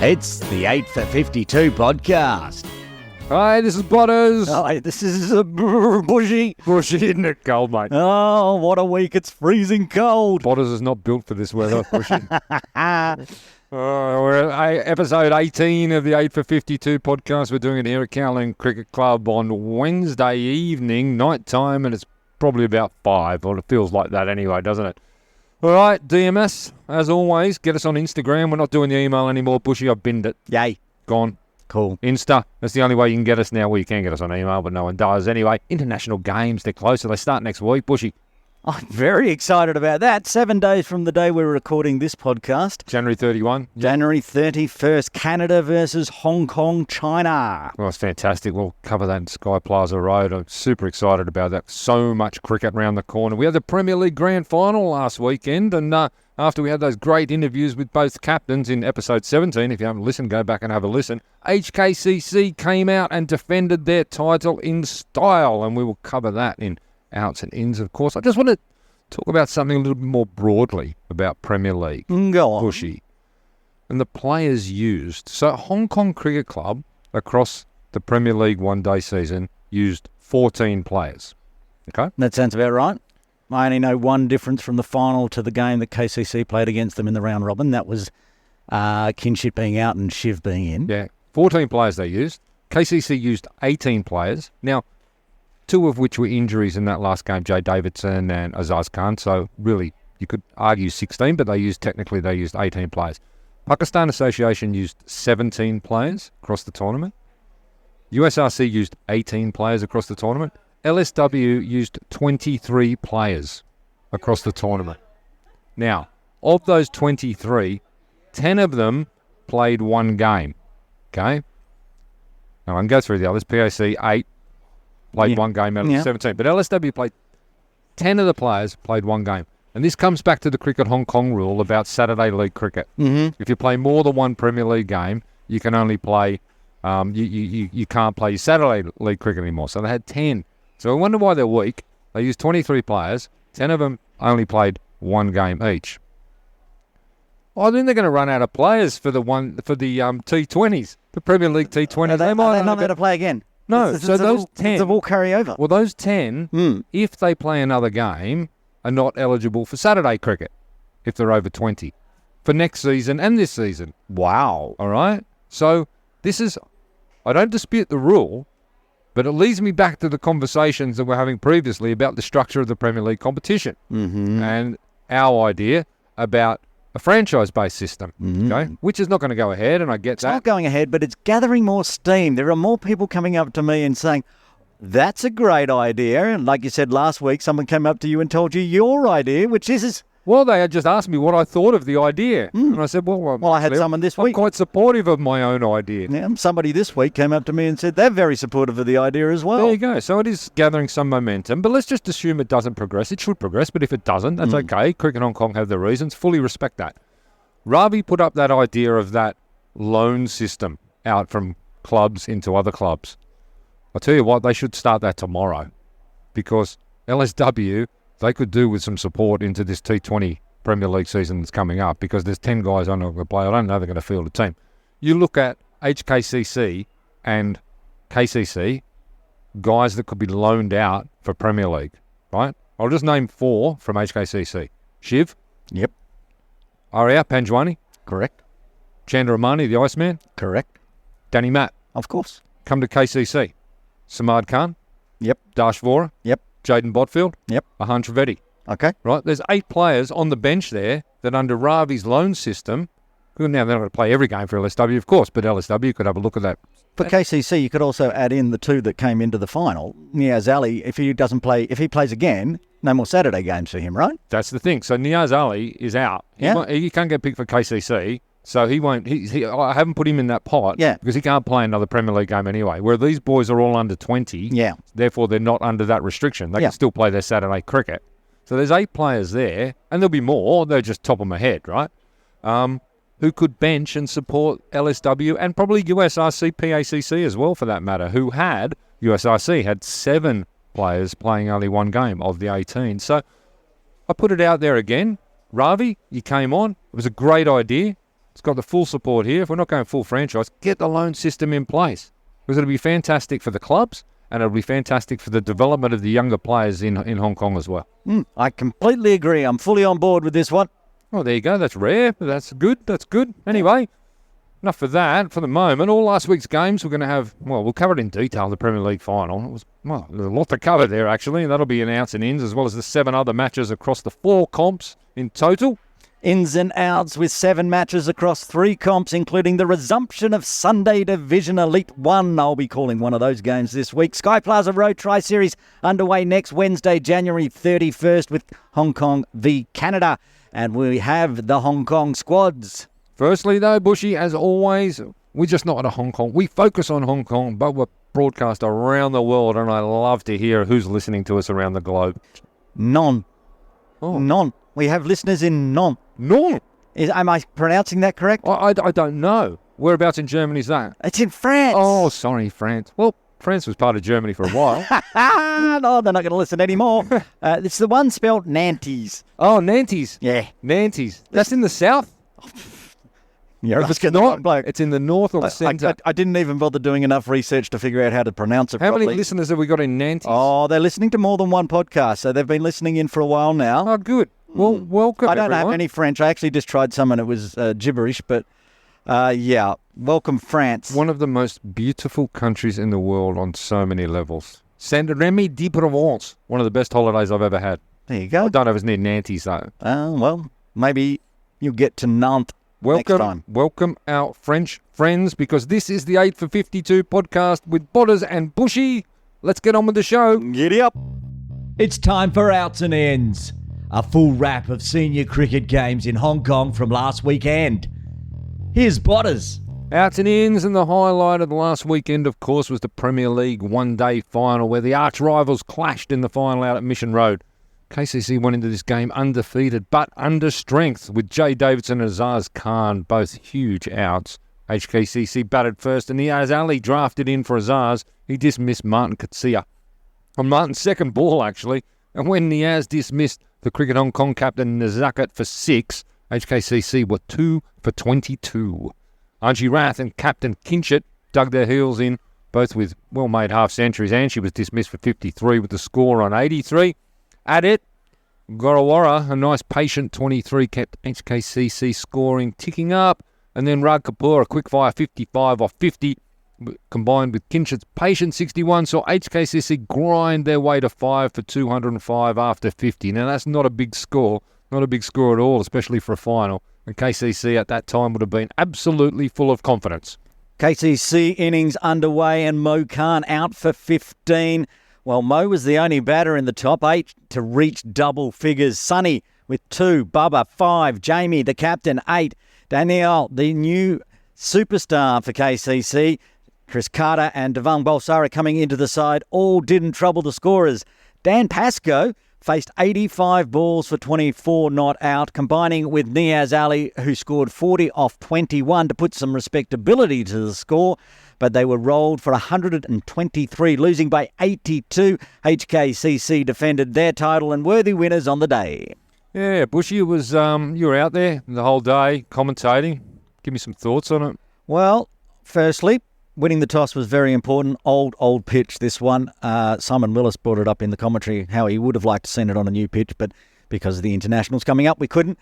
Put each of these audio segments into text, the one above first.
It's the 8 for 52 podcast. Hi, this is Butters. Hi, this is Buschy. Buschy, isn't it cold, mate? Oh, what a week. It's freezing cold. Butters is not built for this weather, Buschy. We're at episode 18 of the 8 for 52 podcast. We're doing it here at Cowling Cricket Club on Wednesday evening, night time, and it's probably about 5. Well, it feels like that anyway, doesn't it? All right, DMS, as always, get us on Instagram. We're not doing the email anymore, Buschy. I've binned it. Yay. Gone. Cool. Insta, that's the only way you can get us now. Well, you can get us on email, but no one does. Anyway, international games, they're closer. They start next week. Buschy. I'm very excited about that. 7 days from the day we're recording this podcast. January 31. January 31st, Canada versus Hong Kong, China. Well, it's fantastic. We'll cover that in Sky Plaza Road. I'm super excited about that. So much cricket around the corner. We had the Premier League Grand Final last weekend, and after we had those great interviews with both captains in episode 17, if you haven't listened, go back and have a listen. HKCC came out and defended their title in style, and we will cover that in outs and ins, of course. I just want to talk about something a little bit more broadly about Premier League. Go on. Buschy. And the players used. So Hong Kong Cricket Club, across the Premier League one-day season, used 14 players. Okay? That sounds about right. I only know one difference from the final to the game that KCC played against them in the round robin. That was Kinship being out and Shiv being in. Yeah, 14 players they used. KCC used 18 players. Now, 2 of which were injuries in that last game, Jay Davidson and Azaz Khan. So really, you could argue 16, but they used 18 players. Pakistan Association used 17 players across the tournament. USRC used 18 players across the tournament. LSW used 23 players across the tournament. Now, of those 23, 10 of them played one game. Okay? Now, I can go through the others. PAC, 8. Played one game out of 17. But LSW played 10 of the players played one game. And this comes back to the Cricket Hong Kong rule about Saturday League cricket. Mm-hmm. If you play more than one Premier League game, you can only play, you can't play Saturday League cricket anymore. So they had 10. So I wonder why they're weak. They used 23 players. 10 of them only played one game each. I think they're going to run out of players for the T20s, the Premier League T20s. They might not be able to play again. No, so those 10... They've all carry over. Well, those 10, if they play another game, are not eligible for Saturday cricket if they're over 20 for next season and this season. Wow. All right? So this is... I don't dispute the rule, but it leads me back to the conversations that we're having previously about the structure of the Premier League competition and our idea about a franchise-based system, okay, which is not going to go ahead, and I get that. It's not going ahead, but it's gathering more steam. There are more people coming up to me and saying, that's a great idea. And like you said last week, someone came up to you and told you your idea, which is... Well, they had just asked me what I thought of the idea. And I said, well, I had someone this week. I'm quite supportive of my own idea. Yeah, somebody this week came up to me and said they're very supportive of the idea as well. There you go. So it is gathering some momentum, but let's just assume it doesn't progress. It should progress, but if it doesn't, that's okay. Cricket Hong Kong have their reasons. Fully respect that. Ravi put up that idea of that loan system out from clubs into other clubs. I'll tell you what, they should start that tomorrow because LSW... they could do with some support into this T20 Premier League season that's coming up because there's 10 guys on the play. I don't know they're going to field a team. You look at HKCC and KCC, guys that could be loaned out for Premier League, right? I'll just name 4 from HKCC. Shiv. Yep. Arya Panjwani. Correct. Chandra Ramani, the Iceman. Correct. Danny Matt. Of course. Come to KCC. Samad Khan. Yep. Dash Vora. Yep. Jaden Botfield. Yep. Ahan Trivedi. Okay. Right? There's 8 players on the bench there that under Ravi's loan system, well, now they're not going to play every game for LSW, of course, but LSW could have a look at that. For KCC, you could also add in the 2 that came into the final. Niaz Ali, if he plays again, no more Saturday games for him, right? That's the thing. So Niaz Ali is out. He can't get picked for KCC. So he won't. I haven't put him in that pot because he can't play another Premier League game anyway. Where these boys are all under 20, therefore they're not under that restriction. They can still play their Saturday cricket. So there's 8 players there, and there'll be more. They're just top of my head, right? Who could bench and support LSW and probably USRC, PACC as well, for that matter. USRC had 7 players playing only one game of the 18. So I put it out there again. Ravi, you came on. It was a great idea. It's got the full support here. If we're not going full franchise, get the loan system in place. Because it'll be fantastic for the clubs and it'll be fantastic for the development of the younger players in Hong Kong as well. I completely agree. I'm fully on board with this one. Oh, there you go. That's rare, but that's good. That's good. Anyway, enough of that for the moment. All last week's games we're going to have, well, we'll cover it in detail, the Premier League final. It was, well, there's a lot to cover there, actually, and that'll be an outs and ins, as well as the 7 other matches across the 4 comps in total. Ins and outs with 7 matches across 3 comps, including the resumption of Sunday Division Elite 1. I'll be calling one of those games this week. Sky Plaza Road Tri-Series underway next Wednesday, January 31st with Hong Kong v Canada. And we have the Hong Kong squads. Firstly, though, Buschy, as always, we're just not at Hong Kong. We focus on Hong Kong, but we're broadcast around the world, and I love to hear who's listening to us around the globe. None. Oh. None. We have listeners in None. No. Am I pronouncing that correct? I don't know. Whereabouts in Germany is that? It's in France. Oh, sorry, France. Well, France was part of Germany for a while. No, they're not going to listen anymore. It's the one spelled Nantes. Oh, Nantes. Yeah. Nantes. That's in the south? You're If it's asking the not, wrong bloke. it's in the north or the centre. I didn't even bother doing enough research to figure out how to pronounce it How properly. many listeners have we got in Nantes? Oh, they're listening to more than one podcast, so they've been listening in for a while now. Oh, good. Well, welcome, I don't everyone. have any French. I actually just tried some and it was gibberish, but yeah. Welcome, France. One of the most beautiful countries in the world on so many levels. Saint-Rémy de Provence. One of the best holidays I've ever had. There you go. I don't know if it's near Nantes, though. Well, maybe you'll get to Nantes next time. Welcome our French friends, because this is the 8 for 52 podcast with Botters and Buschy. Let's get on with the show. Giddy up. It's time for Outs and Ends, a full wrap of senior cricket games in Hong Kong from last weekend. Here's Botters. Outs and ins, and the highlight of the last weekend, of course, was the Premier League one-day final where the arch rivals clashed in the final out at Mission Road. KCC went into this game undefeated but under strength with Jay Davidson and Azaz Khan, both huge outs. HKCC batted first and Niaz Ali drafted in for Azaz. He dismissed Martin Katsia on Martin's second ball, actually. And when Niaz dismissed the Cricket Hong Kong captain Nazakat for 6, HKCC were 2 for 22. Angie Rath and captain Kinchett dug their heels in, both with well-made half-centuries, and she was dismissed for 53 with the score on 83. At it, Gorawara, a nice patient 23, kept HKCC scoring ticking up, and then Rag Kapoor, a quick-fire 55 off 50, combined with Kinchett's patient 61, saw HKCC grind their way to 5 for 205 after 50. Now, that's not a big score, not a big score at all, especially for a final. And KCC at that time would have been absolutely full of confidence. KCC innings underway and Mo Khan out for 15. Well, Mo was the only batter in the top 8 to reach double figures. Sonny with 2, Bubba 5, Jamie the captain 8, Danielle the new superstar for KCC, Chris Carter and Devang Balsara coming into the side all didn't trouble the scorers. Dan Pascoe faced 85 balls for 24 not out, combining with Niaz Ali, who scored 40 off 21 to put some respectability to the score. But they were rolled for 123, losing by 82. HKCC defended their title and worthy winners on the day. Yeah, Buschy, it was you were out there the whole day commentating. Give me some thoughts on it. Well, firstly, winning the toss was very important. Old pitch, this one. Simon Willis brought it up in the commentary, how he would have liked to seen it on a new pitch, but because of the internationals coming up, we couldn't.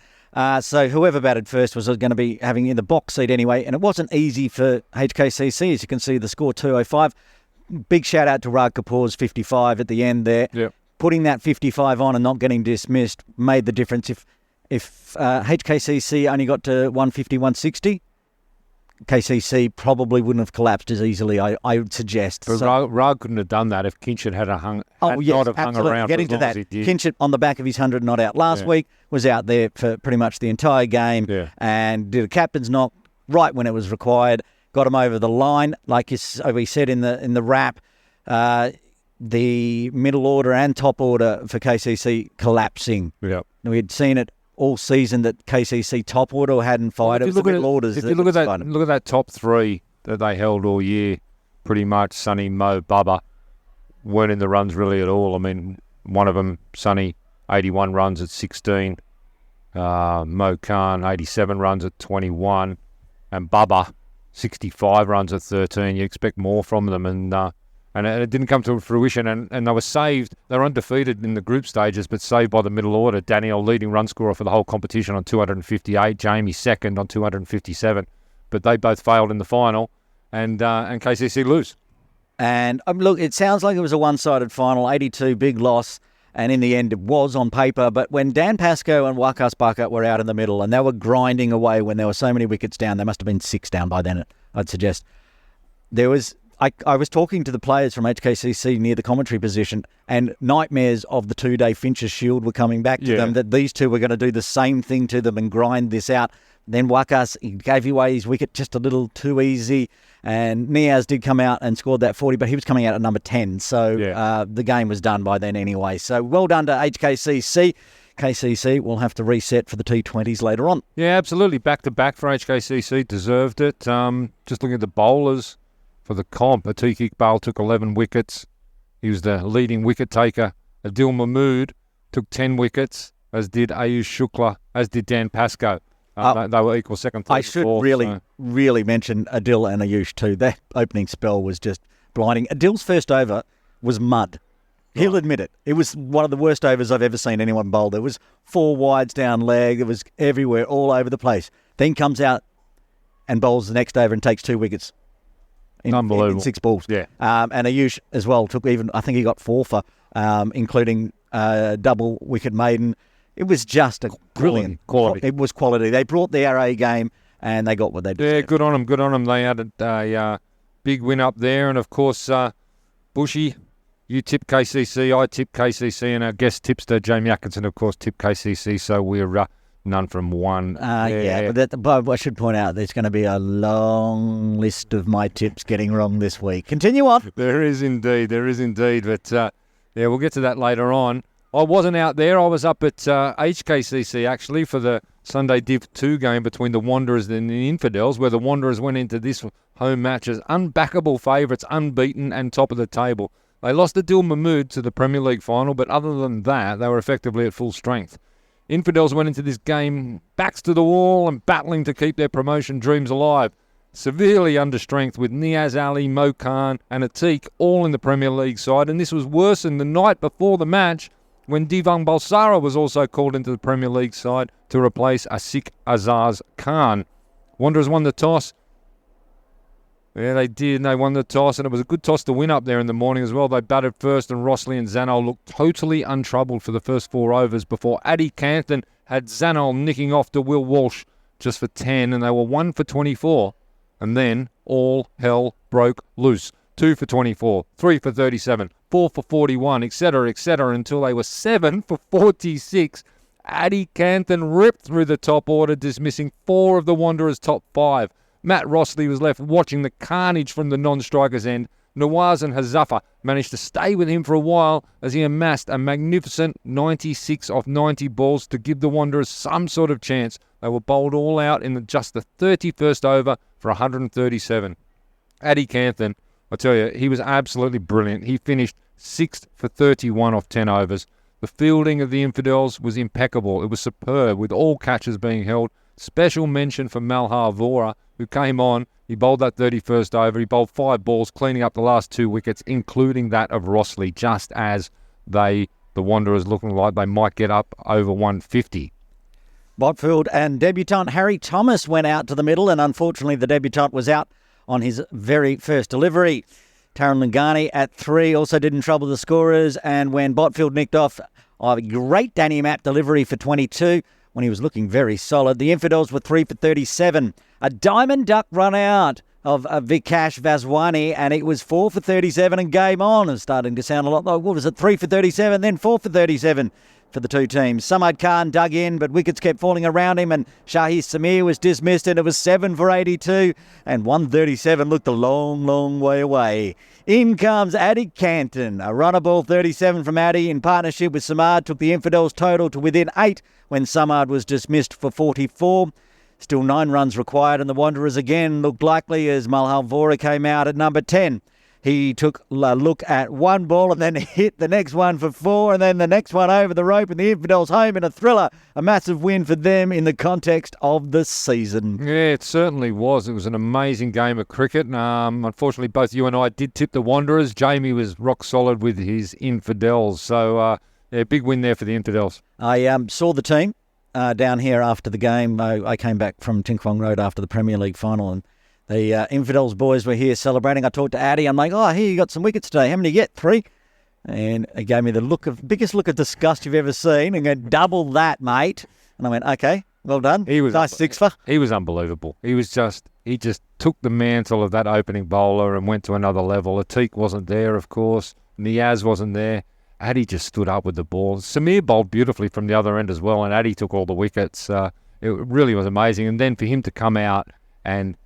So whoever batted first was going to be having in the box seat anyway, and it wasn't easy for HKCC. As you can see, the score 205. Big shout out to Rag Kapoor's 55 at the end there. Yep. Putting that 55 on and not getting dismissed made the difference. If HKCC only got to 150, 160, KCC probably wouldn't have collapsed as easily, I would suggest. But Rag couldn't have done that if Kinchett had not have hung around Getting for to as long that. as he did. Kinchett on the back of his 100 not out last week was out there for pretty much the entire game and did a captain's knock right when it was required. Got him over the line, like we said in the wrap. The middle order and top order for KCC collapsing. Yep. We had seen it all season that KCC top order hadn't fired. It was the middle orders. If you look at that top 3 that they held all year, pretty much Sonny, Mo, Bubba weren't in the runs really at all. I mean, one of them, Sonny, 81 runs at 16. Mo Khan, 87 runs at 21. And Bubba, 65 runs at 13. You expect more from them. And it didn't come to fruition. And they were saved. They were undefeated in the group stages, but saved by the middle order. Daniel, leading run scorer for the whole competition on 258. Jamie, second on 257. But they both failed in the final. And KCC lose. And look, it sounds like it was a one-sided final, 82, big loss. And in the end, it was on paper. But when Dan Pascoe and Wakas Bucket were out in the middle and they were grinding away when there were so many wickets down, there must have been 6 down by then, I'd suggest. I was talking to the players from HKCC near the commentary position, and nightmares of the 2-day Finch's Shield were coming back to them, that these two were going to do the same thing to them and grind this out. Then Wakas, he gave away his wicket just a little too easy. And Niaz did come out and scored that 40, but he was coming out at number 10. So the game was done by then anyway. So well done to HKCC. KCC will have to reset for the T20s later on. Yeah, absolutely. Back-to-back for HKCC. Deserved it. Just looking at the bowlers for the comp, Atiq Iqbal took 11 wickets. He was the leading wicket taker. Adil Mahmood took 10 wickets, as did Ayush Shukla, as did Dan Pascoe. They were equal, second, third, I should fourth, really mention Adil and Ayush too. That opening spell was just blinding. Adil's first over was mud. He'll admit it. It was one of the worst overs I've ever seen anyone bowl. There was 4 wides down leg. It was everywhere, all over the place. Then comes out and bowls the next over and takes 2 wickets. Unbelievable. In 6 balls. Yeah. And Ayush as well took I think he got 4 for, including double wicket maiden. It was just a brilliant quality. It was quality. They brought their A game and they got what they deserved. Yeah, good on them. Good on them. They had a big win up there. And, of course, Buschy, you tip KCC, I tip KCC, and our guest tipster, Jamie Atkinson, of course, tip KCC. So we're none from one. But I should point out there's going to be a long list of my tips getting wrong this week. Continue on. There is indeed. But, we'll get to that later on. I wasn't out there. I was up at HKCC, actually, for the Sunday Div 2 game between the Wanderers and the Infidels, where the Wanderers went into this home match as unbackable favourites, unbeaten and top of the table. They lost Adil Mahmood to the Premier League final, but other than that, they were effectively at full strength. Infidels went into this game backs to the wall and battling to keep their promotion dreams alive. Severely under strength with Niaz Ali, Mo Khan and Atiq all in the Premier League side, and this was worsened the night before the match when Divang Balsara was also called into the Premier League side to replace Asik Azaz Khan. Wanderers won the toss. Yeah, they did, and they won the toss, and it was a good toss to win up there in the morning as well. They batted first, and Rossley and Zanol looked totally untroubled for the first 4 overs before Addy Canthan had Zanol nicking off to Will Walsh just for 10, and they were 1 for 24. And then all hell broke loose. 2 for 24, 3 for 37, 4 for 41, etc., until they were 7 for 46. Addy Canthan ripped through the top order, dismissing 4 of the Wanderers' top 5. Matt Rossley was left watching the carnage from the non-strikers' end. Nawaz and Hazafa managed to stay with him for a while as he amassed a magnificent 96 off 90 balls to give the Wanderers some sort of chance. They were bowled all out in just the 31st over for 137. Addy Canthan, I tell you, he was absolutely brilliant. He finished 6th for 31 off 10 overs. The fielding of the Infidels was impeccable. It was superb, with all catches being held. Special mention for Malhar Vora, who came on. He bowled that 31st over. He bowled 5 balls, cleaning up the last 2 wickets, including that of Rossley, just as the Wanderers looking like they might get up over 150. Botfield and debutant Harry Thomas went out to the middle, and unfortunately the debutant was out on his very first delivery. Taran Lingani at 3 also didn't trouble the scorers, and when Botfield nicked off a great Danny Mapp delivery for 22 when he was looking very solid, the Infidels were 3 for 37. A diamond duck run out of Vikash Vaswani, and it was 4 for 37 and game on. It's starting to sound a lot like, what was it, 3 for 37, then 4 for 37 for the two teams. Samad Khan dug in, but wickets kept falling around him, and Shahi Samir was dismissed, and it was 7 for 82, and 137 looked a long, long way away. In comes Addy Canthan. A runner ball 37 from Addy in partnership with Samad took the Infidels total to within 8 when Samad was dismissed for 44. Still 9 runs required, and the Wanderers again looked likely as Malhar Vora came out at number 10. He took a look at one ball and then hit the next one for 4, and then the next one over the rope, and the Infidels home in a thriller. A massive win for them in the context of the season. Yeah, it certainly was. It was an amazing game of cricket. Unfortunately, both you and I did tip the Wanderers. Jamie was rock solid with his Infidels. So, big win there for the Infidels. I saw the team down here after the game. I came back from Tinkwong Road after the Premier League final, and the Infidels boys were here celebrating. I talked to Addy. I'm like, here, you got some wickets today. How many you get? 3? And he gave me the biggest look of disgust you've ever seen, and go, double that, mate. And I went, okay, well done. He was nice 6 for. He was unbelievable. He just took the mantle of that opening bowler and went to another level. Atik wasn't there, of course. Niaz wasn't there. Addy just stood up with the ball. Samir bowled beautifully from the other end as well, and Addy took all the wickets. It really was amazing. And then for him to come out and,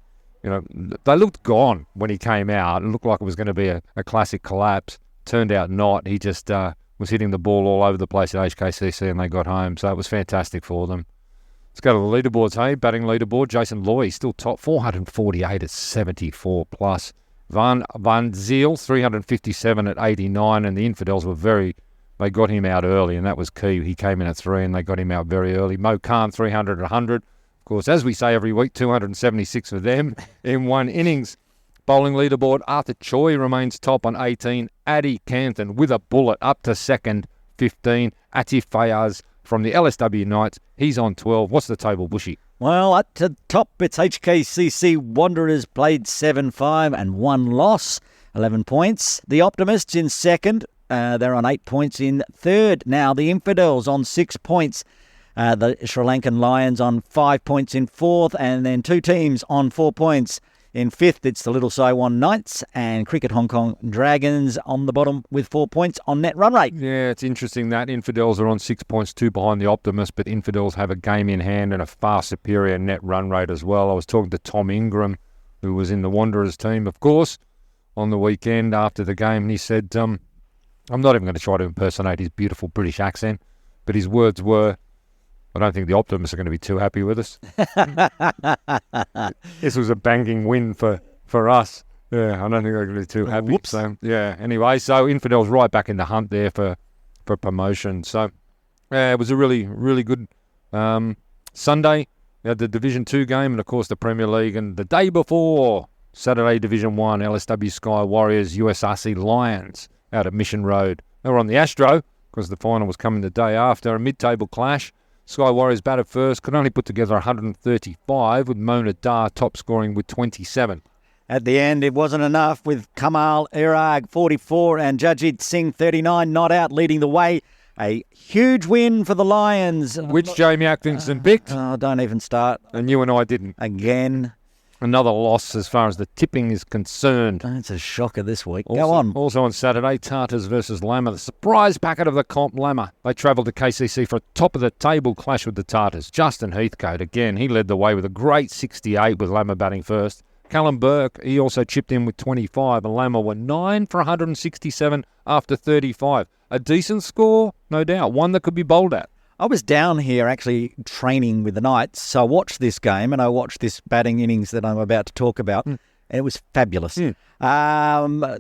they looked gone when he came out. It looked like it was going to be a classic collapse. Turned out not. He just was hitting the ball all over the place at HKCC, and they got home. So it was fantastic for them. Let's go to the leaderboards, hey? Batting leaderboard, Jason Loy still top, 448 at 74 plus. Van Ziel, 357 at 89, and the Infidels they got him out early, and that was key. He came in at 3, and they got him out very early. Mo Khan, 300 at 100. Of course, as we say every week, 276 for them in one innings. Bowling leaderboard, Arthur Choi remains top on 18. Addy Canthan with a bullet up to second, 15. Atif Fayaz from the LSW Knights, he's on 12. What's the table, Buschy? Well, at the top, it's HKCC Wanderers played 7-5 and 1 loss, 11 points. The Optimists in second, they're on 8 points in third. Now the Infidels on 6 points. The Sri Lankan Lions on 5 points in fourth, and then 2 teams on 4 points. In fifth, it's the Little Saiwan Knights and Cricket Hong Kong Dragons on the bottom with 4 points on net run rate. Yeah, it's interesting that Infidels are on 6 points, 2 behind the Optimists, but Infidels have a game in hand and a far superior net run rate as well. I was talking to Tom Ingram, who was in the Wanderers team, of course, on the weekend after the game, and he said, I'm not even going to try to impersonate his beautiful British accent, but his words were, I don't think the Optimists are going to be too happy with us. This was a banging win for us. Yeah, I don't think they're going to be too happy. Whoops. So, anyway, so Infidels right back in the hunt there for promotion. So, it was a really, really good Sunday. We had the Division 2 game and, of course, the Premier League. And the day before, Saturday Division 1, LSW Sky Warriors, USRC Lions out at Mission Road. They were on the Astro because the final was coming the day after. A mid-table clash. Sky Warriors batted first, could only put together 135, with Mona Dar top scoring with 27. At the end, it wasn't enough, with Kamal Irag 44 and Jajit Singh 39 not out, leading the way. A huge win for the Lions. Which Jamie Atkinson picked. Don't even start. And you and I didn't. Again. Another loss as far as the tipping is concerned. That's a shocker this week. Go on. Also on Saturday, Tartars versus Lama. The surprise packet of the comp, Lama. They travelled to KCC for a top-of-the-table clash with the Tartars. Justin Heathcote, again, he led the way with a great 68 with Lama batting first. Callum Burke, he also chipped in with 25, and Lama were 9 for 167 after 35. A decent score, no doubt. One that could be bowled at. I was down here actually training with the Knights, so I watched this game and I watched this batting innings that I'm about to talk about, and it was fabulous. Taran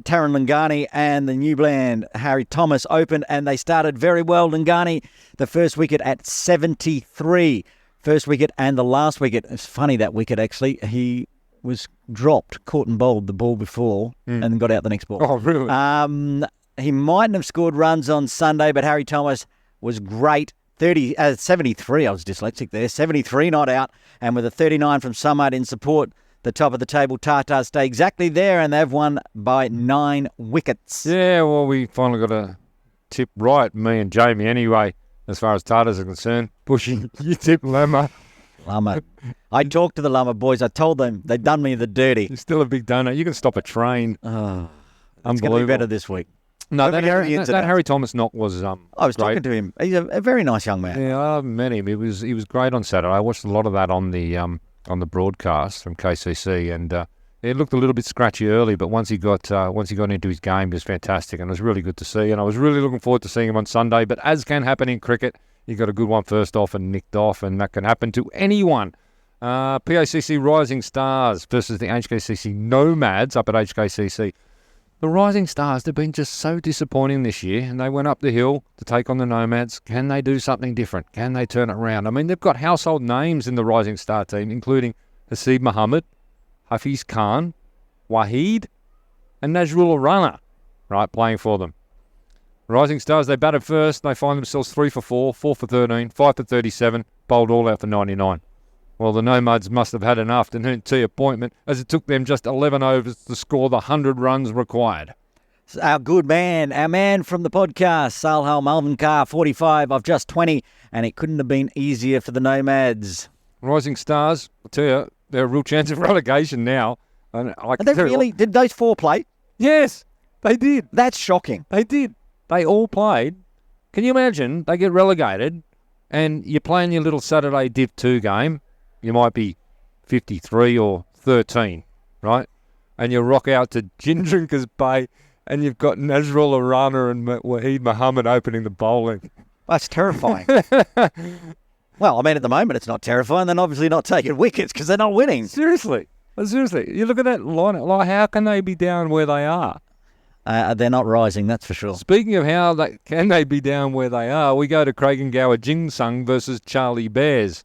Lingani and the new blend Harry Thomas opened, and they started very well. Lingani, the first wicket at 73. First wicket and the last wicket. It's funny, that wicket actually, he was dropped, caught and bowled the ball before, and then got out the next ball. Oh, really? He mightn't have scored runs on Sunday, but Harry Thomas was great. 73, I was dyslexic there, 73 not out, and with a 39 from Samad in support, the top of the table, Tartars stay exactly there, and they've won by 9 wickets. Yeah, well, we finally got a tip right, me and Jamie anyway, as far as Tartars are concerned. Buschy, you tip Lama. Lama. I talked to the Lama boys, I told them they'd done me the dirty. You're still a big donor. You can stop a train. Oh, it's going to be better this week. No, that Harry Thomas knock was I was great. talking to him. He's a very nice young man. Yeah, I met him. He was great on Saturday. I watched a lot of that on the broadcast from KCC, and it looked a little bit scratchy early, but once he got into his game, he was fantastic, and it was really good to see. And I was really looking forward to seeing him on Sunday. But as can happen in cricket, he got a good one first off and nicked off, and that can happen to anyone. PACC Rising Stars versus the HKCC Nomads up at HKCC. The The Rising Stars, they've been just so disappointing this year, and they went up the hill to take on the Nomads. Can they do something different? Can they turn it around? I mean, they've got household names in the Rising Star team, including Haseeb Mohammed, Hafiz Khan, Waheed, and Nazrul Rana, right, playing for them. Rising Stars, they batted first. They find themselves 3 for 4, 4 for 13, 5 for 37, bowled all out for 99. Well, the Nomads must have had an afternoon tea appointment, as it took them just 11 overs to score the 100 runs required. Our good man, our man from the podcast, Salhal Malvin Carr, 45 of just 20, and it couldn't have been easier for the Nomads. Rising Stars, I tell you, they're a real chance of relegation now. And Did those 4 play? Yes, they did. That's shocking. They did. They all played. Can you imagine? They get relegated, and you're playing your little Saturday Div 2 game. You might be 53 or 13, right? And you rock out to Gin Drinkers Bay, and you've got Nazrul Arana and Waheed Mohammed opening the bowling. That's terrifying. Well, I mean, at the moment it's not terrifying. They're obviously not taking wickets because they're not winning. Seriously. You look at that line. Like, how can they be down where they are? They're not rising, that's for sure. Speaking of how can they be down where they are, we go to Craig and Gower Jingsung versus Charlie Bears.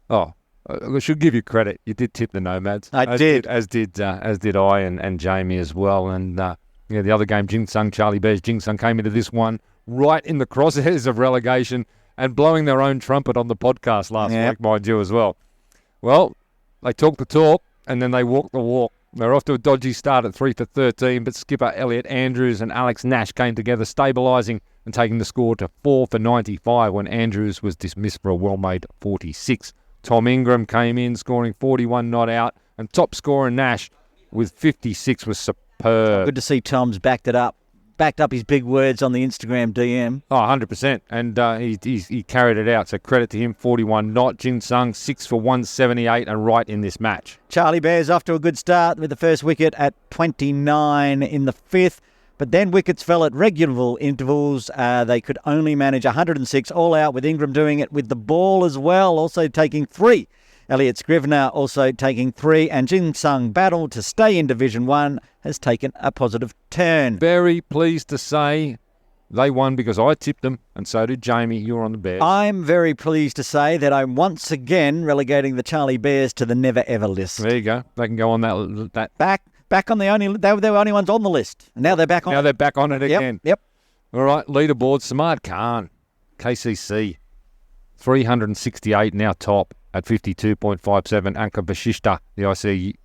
Oh, I should give you credit. You did tip the Nomads. I did. As did I and Jamie as well. And the other game, Jingsung, Charlie Bears. Jingsung came into this one right in the crosshairs of relegation and blowing their own trumpet on the podcast last week, mind you, as well. Well, they talk the talk and then they walk the walk. They're off to a dodgy start at 3 for 13, but skipper Elliot Andrews and Alex Nash came together, stabilising and taking the score to 4 for 95 when Andrews was dismissed for a well-made 46. Tom Ingram came in, scoring 41 not out, and top scorer Nash with 56 was superb. Good to see Tom's backed up his big words on the Instagram DM. Oh, 100%. And he carried it out. So credit to him, 41 not. Jinsung, 6 for 178 and right in this match. Charlie Bears off to a good start with the first wicket at 29 in the 5th. But then wickets fell at regular intervals. They could only manage 106 all out, with Ingram doing it with the ball as well, also taking 3. Elliot Scrivener also taking 3, and Jinsung battle to stay in Division 1 has taken a positive turn. Very pleased to say they won because I tipped them, and so did Jamie. You're on the Bears. I'm very pleased to say that I'm once again relegating the Charlie Bears to the never-ever list. There you go. They can go on that. Back on they were the only ones on the list. And now they're back on. Now they're back on it again. Yep. All right, leaderboard, Samad Khan, KCC, 368 now top at 52.57. Anka Bashishta, the IC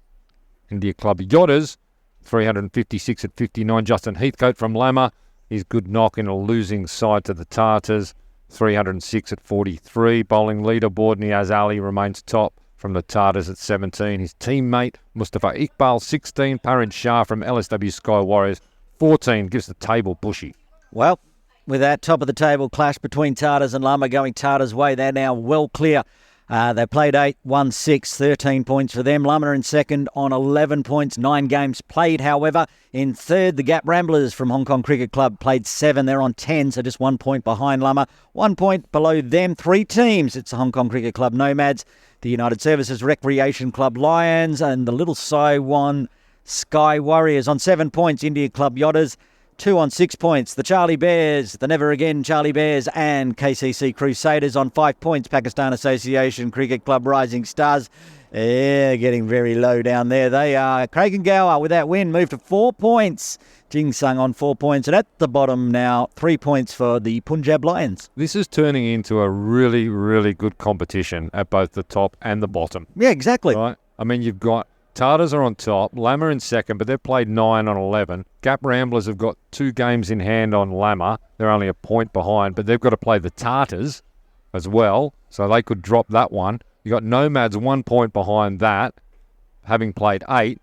India Club Yodders, 356 at 59. Justin Heathcote from Lama, his good knock in a losing side to the Tartars, 306 at 43. Bowling leaderboard, Niaz Ali remains top from the Tartars at 17. His teammate, Mustafa Iqbal, 16. Parin Shah from LSW Sky Warriors, 14. Gives the table Buschy. Well, with that top of the table clash between Tartars and Lama going Tartars' way, they're now well clear. They played 8, won 6, 13 points for them. Lama in second on 11 points, 9 games played, however. In third, the Gap Ramblers from Hong Kong Cricket Club played 7. They're on 10, so just 1 point behind Lama. 1 point below them, 3 teams. It's the Hong Kong Cricket Club Nomads, the United Services Recreation Club Lions, and the Little Saiwan Sky Warriors on 7 points. India Club Yodders, 2 on 6 points. The Charlie Bears, the Never Again Charlie Bears, and KCC Crusaders on 5 points. Pakistan Association Cricket Club Rising Stars, getting very low down there. They are. Craig and Gower with that win moved to 4 points. Jingsung on 4 points. And at the bottom now, 3 points for the Punjab Lions. This is turning into a really, really good competition at both the top and the bottom. Yeah, exactly. Right? I mean, you've got Tartars are on top, Lama in second, but they've played 9 on 11. Gap Ramblers have got 2 games in hand on Lama. They're only a point behind, but they've got to play the Tartars as well, so they could drop that one. You've got Nomads 1 point behind that, having played 8.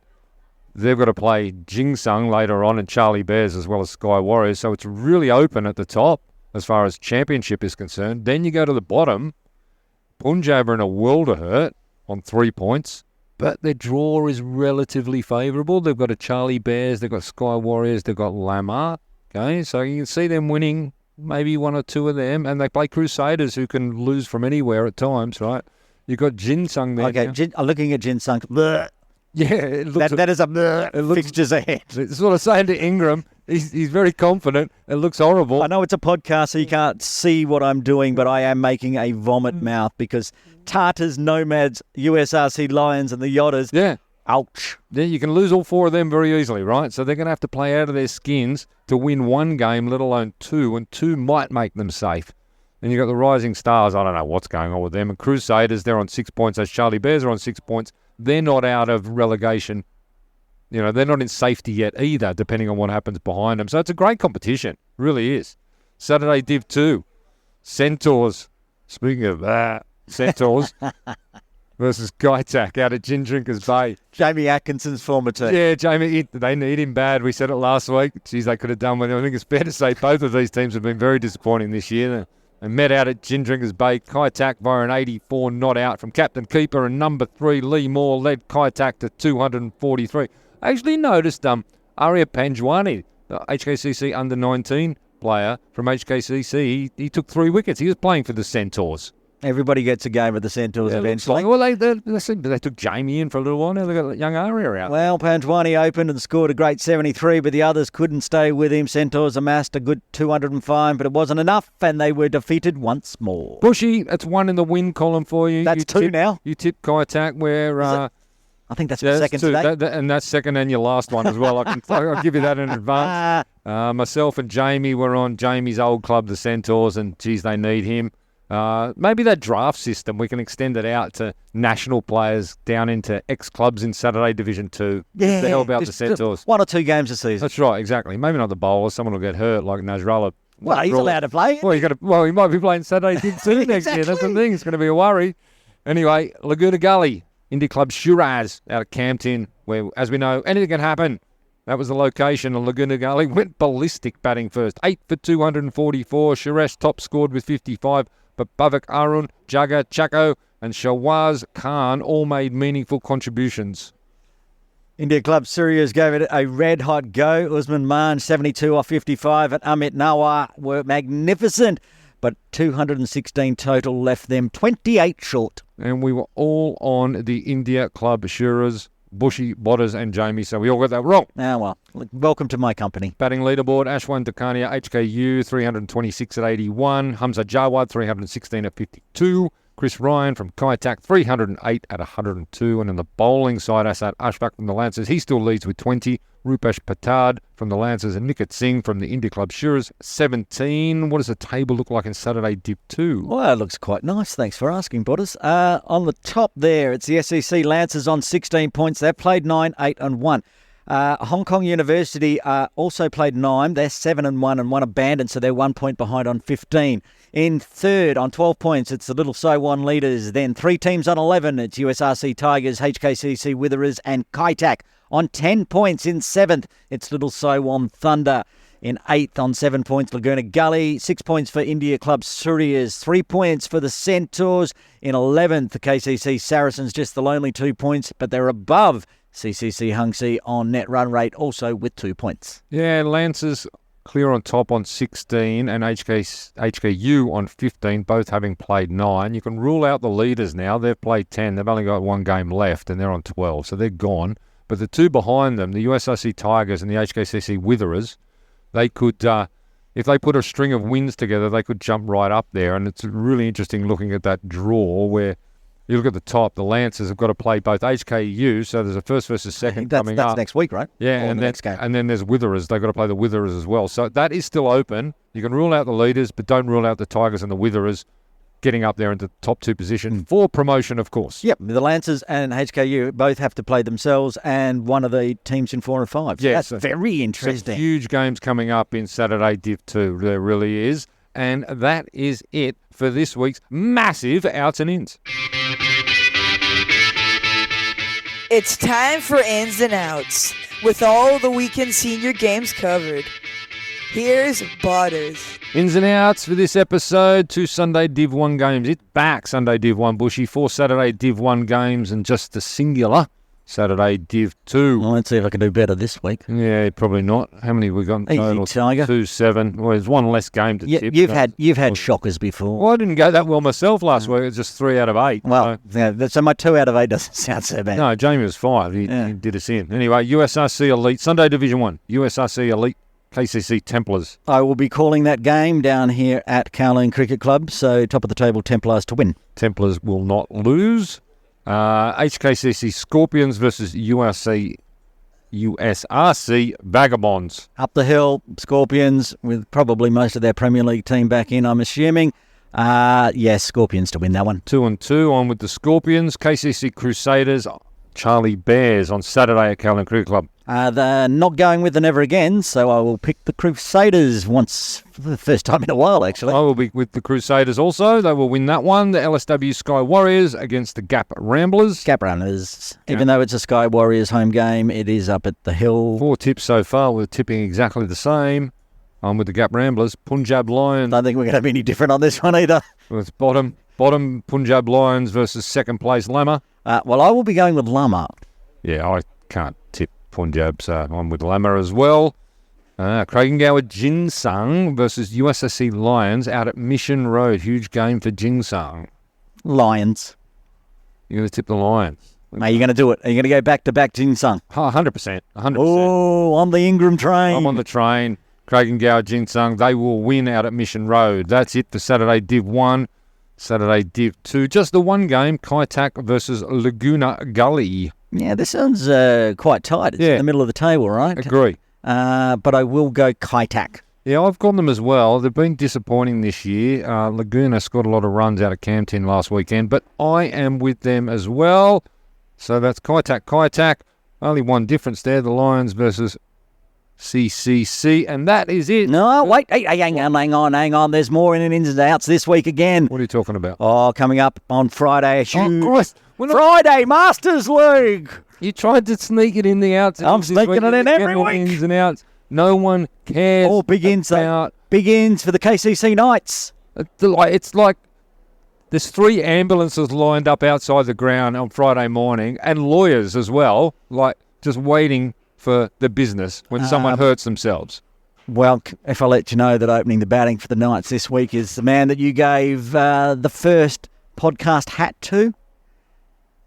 They've got to play Jingsung later on and Charlie Bears as well as Sky Warriors, so it's really open at the top as far as championship is concerned. Then you go to the bottom. Punjab are in a world of hurt on 3 points. But their draw is relatively favourable. They've got a Charlie Bears, they've got Sky Warriors, they've got Lama. Okay, so you can see them winning maybe 1 or 2 of them. And they play Crusaders, who can lose from anywhere at times, right? You've got Jinsung there. Okay, looking at Jinsung. Yeah, it looks. That is a fixtures ahead. It's what I was saying to Ingram. He's very confident. It looks horrible. I know it's a podcast, so you can't see what I'm doing, but I am making a vomit mouth because Tartars, Nomads, USRC Lions, and the Yotters. Yeah. Ouch. Yeah, you can lose all 4 of them very easily, right? So they're going to have to play out of their skins to win 1 game, let alone 2, and 2 might make them safe. And you've got the Rising Stars. I don't know what's going on with them. And Crusaders, they're on 6 points. Those Charlie Bears are on 6 points. They're not out of relegation. You know, they're not in safety yet either, depending on what happens behind them. So it's a great competition. Really is. Saturday Div 2. Centaurs. Speaking of that, Centaurs versus Gaitak out at Gin Drinkers Bay. Jamie Atkinson's former team. Yeah, Jamie, they need him bad. We said it last week. Geez, they could have done with it. I think it's fair to say both of these teams have been very disappointing this year. They met out at Gin Drinkers Bay. Kaitak via an 84 not out from captain keeper, and number 3 Lee Moore led Kaitak to 243. I actually noticed Arya Panjwani, the HKCC under-19 player from HKCC, he took 3 wickets. He was playing for the Centaurs. Everybody gets a game of the Centaurs eventually. Well, they took Jamie in for a little while. Now they've got young Aria out. Well, Panjwani opened and scored a great 73, but the others couldn't stay with him. Centaurs amassed a good 205, but it wasn't enough, and they were defeated once more. Buschy, that's 1 in the win column for you. That's 2 now. You tipped Kaitak where... I think that's the second two. today. And that's second and your last one as well. I'll give you that in advance. Myself and Jamie were on Jamie's old club, the Centaurs, and, geez, they need him. Maybe that draft system, we can extend it out to national players down into ex-clubs in Saturday Division 2. Yeah. The hell about the Centaurs? 1 or 2 games a season. That's right, exactly. Maybe not the bowlers. Someone will get hurt like Najrullah. Well, he's allowed to play. Well, he might be playing Saturday Division 2 next year. That's the thing. It's going to be a worry. Anyway, Laguna Gully, Indie Club Shiraz out at Campton, where, as we know, anything can happen. That was the location. And Laguna Gully went ballistic batting first. 8 for 244. Shiraz top scored with 55. But Bhavik Arun, Jagga Chako and Shawaz Khan all made meaningful contributions. India Club Sirius gave it a red-hot go. Usman Maan, 72 off 55, and Amit Nawar were magnificent. But 216 total left them 28 short. And we were all on the India Club Shiraz, Buschy, Botters and Jamie, so we all got that wrong. Well, welcome to my company. Batting leaderboard, Ashwan Dakania, HKU, 326 at 81. Hamza Jawad, 316 at 52. Chris Ryan from Kaitak, 308 at 102. And on the bowling side, Asad Ashfaq from the Lancers, he still leads with 20. Rupesh Patard from the Lancers and Niket Singh from the India Club Shiraz, 17. What does the table look like in Saturday Div 2? Well, it looks quite nice. Thanks for asking, Botters. On the top there, it's the SEC Lancers on 16 points. They've played 9, 8 and 1. Hong Kong University also played 9. They're 7 and 1 and 1 abandoned, so they're 1 point behind on 15. In third, on 12 points, it's the Little So-Wan Leaders. Then 3 teams on 11. It's USRC Tigers, HKCC Witherers and Kaitak. On 10 points in 7th, it's Little So-Wan Thunder. In 8th on 7 points, Laguna Gully. 6 points for India Club Surias. 3 points for the Centaurs. In 11th, the KCC Saracens, just the lonely 2 points, but they're above CCC Hungsea on net run rate, also with 2 points. Yeah, Lancers clear on top on 16 and HKU on 15, both having played 9. You can rule out the leaders now. They've played 10. They've only got 1 game left and they're on 12, so they're gone. But the 2 behind them, the USRC Tigers and the HKCC Witherers, they could, if they put a string of wins together, they could jump right up there. And it's really interesting looking at that draw where you look at the top, the Lancers have got to play both HKU, so there's a first versus second coming up. That's next week, right? Yeah, and then there's Witherers. They've got to play the Witherers as well. So that is still open. You can rule out the leaders, but don't rule out the Tigers and the Witherers getting up there into the top 2 position for promotion, of course. Yep, the Lancers and HKU both have to play themselves and one of the teams in 4 and 5. So yes, that's very interesting. Some huge games coming up in Saturday Div 2. There really is. And that is it for this week's massive outs and ins. It's time for ins and outs, with all the weekend senior games covered. Here's Botters. Ins and outs for this episode, 2 Sunday Div 1 games. It's back, Sunday Div 1 Buschy, 4 Saturday Div 1 games and just the singular Saturday Div 2. Well, let's see if I can do better this week. Yeah, probably not. How many we got in Easy, total? Tiger. 2-7. Well, there's one less game to tip. You've had shockers before. Well, I didn't go that well myself last week. It was just 3 out of 8. Well, so my 2 out of 8 doesn't sound so bad. No, Jamie was 5. He did us in. Anyway, USRC Elite, Sunday Division 1. USRC Elite, KCC Templars. I will be calling that game down here at Kowloon Cricket Club, so top of the table Templars to win. Templars will not lose. HKCC Scorpions versus USRC Vagabonds. Up the hill, Scorpions, with probably most of their Premier League team back in, I'm assuming. Yes, Scorpions to win that one. 2-2 on with the Scorpions. KCC Crusaders, Charlie Bears on Saturday at Kowloon Cricket Club. They're not going with the Never Again, so I will pick the Crusaders once for the first time in a while, actually. I will be with the Crusaders also. They will win that one. The LSW Sky Warriors against the Gap Ramblers. Gap Runners. Even though it's a Sky Warriors home game, it is up at the hill. 4 tips so far. We're tipping exactly the same. I'm with the Gap Ramblers. Punjab Lions. I don't think we're going to be any different on this one either. Well, it's bottom Punjab Lions versus second place Lama. Well, I will be going with Lama. Yeah, I can't tip Punjab, so I'm with Lama as well. Kragengower Jinsang versus USSC Lions out at Mission Road. Huge game for Jinsang. Lions. You're going to tip the Lions? Are you going to do it? Are you going to go back-to-back Jinsang? 100%. 100%. Oh, on the Ingram train. I'm on the train. Kragengower Jinsang, they will win out at Mission Road. That's it for Saturday Div 1. Saturday Div 2. Just the one game, Kaitak versus Laguna Gully. Yeah, this sounds quite tight. It's in the middle of the table, right? Agree. But I will go Kaitak. Yeah, I've got them as well. They've been disappointing this year. Laguna scored a lot of runs out of Campton last weekend, but I am with them as well. So that's Kaitak. Only one difference there, the Lions versus CCC, and that is it. No, wait. Hey, hang on. There's more in ins and outs this week again. What are you talking about? Oh, coming up on Friday. Christ. Friday Masters League. You tried to sneak it in the outs. I'm sneaking it in every week. Ins and outs. No one cares. All big ins for the KCC Knights. It's like there's 3 ambulances lined up outside the ground on Friday morning, and lawyers as well, like just waiting for the business when someone hurts themselves. Well, if I let you know that opening the batting for the Knights this week is the man that you gave the first podcast hat to.